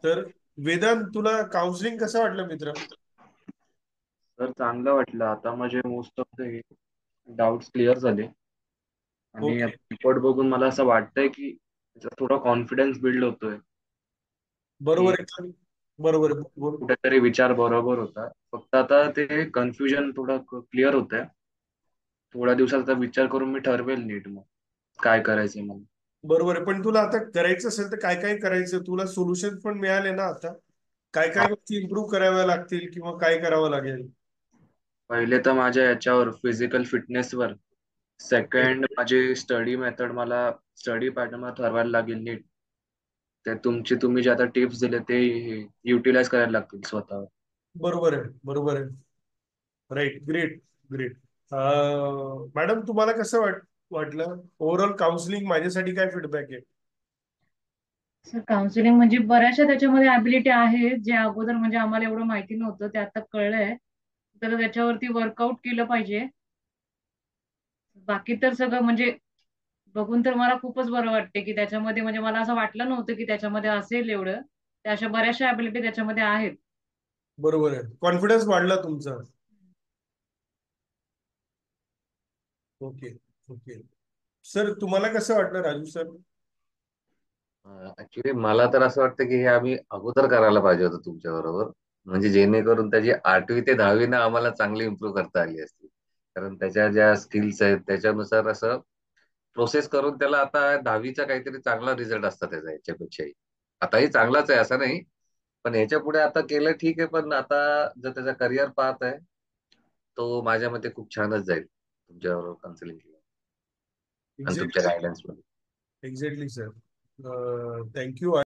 तर वेदांत, तुला काउन्सिलिंग कसं वाटलं मित्र? तर चांगलं वाटलं. आता माझे most of the doubts clear झाले. आणि ओके. रिपोर्ट बघून मला असं वाटतंय की त्याचा थोडा कॉन्फिडन्स बिल्ड होतोय की बरोबर आहे. बरोबर आहे. कुठेतरी विचार बरोबर होता. फक्त आता ते कन्फ्युजन थोडं क्लिअर होतंय. थोड्या दिवसात आता विचार करून मी ठरवेल नीट मग काय करायचंय मला. बरोबर आहे. पण तुला आता करायचं असेल तर काय काय करायचं, तुला सोल्युशन पण मिळाले ना आता? काय हा, काय गोष्टी इम्प्रूव्ह कराव्या लागतील किंवा काय करावं लागेल? पहिले तर माझ्या याच्यावर फिजिकल फिटनेसवर. Okay. सेकंड माझी स्टडी मेथड, मला स्टडी पॅटर्न मला ठरवायला लागेल नीट. ते तुम्ही जे आता टिप्स दिले ते युटिलाइज करायला लागतील स्वतःवर. बरोबर आहे. बरोबर आहे. राईट. ग्रेट. ग्रेट. मॅडम, तुम्हाला कसं वाटलं ओव्हरऑल काउन्सिलिंग? माझ्यासाठी काय फीडबॅक आहे? सर काउन्सिलिंग म्हणजे बऱ्याचशा त्याच्यामध्ये ॲबिलिटी आहे जे अगोदर म्हणजे आम्हाला एवढं माहिती नव्हतं ते आता कळलंय. तर त्याच्यावरती वर्कआउट केलं पाहिजे. बाकी तर सगळं म्हणजे बघून तर मला खूपच बरं वाटते की त्याच्यामध्ये म्हणजे मला असं वाटलं नव्हतं की त्याच्यामध्ये असेल एवढं. त्या अशा बऱ्याचशा ॲबिलिटी त्याच्यामध्ये आहेत. बरोबर आहे. कॉन्फिडन्स वाढला तुमचा. ओके. ओके. सर, तुम्हाला कसं वाटलं राजू सर? ऍक्च्युली मला तर असं वाटतं की हे आम्ही अगोदर करायला पाहिजे होतं तुमच्या बरोबर. म्हणजे जेणेकरून त्याची 8वी ते 10वी ना आम्हाला चांगली इम्प्रूव्ह करता आली असती. कारण त्याच्या ज्या स्किल्स आहेत त्याच्यानुसार असं प्रोसेस करून त्याला आता 10वीचा काहीतरी चांगला रिझल्ट असतात त्याचा याच्यापेक्षाही. आताही चांगलाच आहे असं नाही. पण ह्याच्या पुढे आता केलं ठीक आहे, पण आता जर त्याचा करिअर पाहत आहे तो माझ्या मते खूप छानच जाईल तुमच्याबरोबर काउन्सिलिंग केलं आणि तुमच्या exactly. Guidance. Exactly sir. Thank you.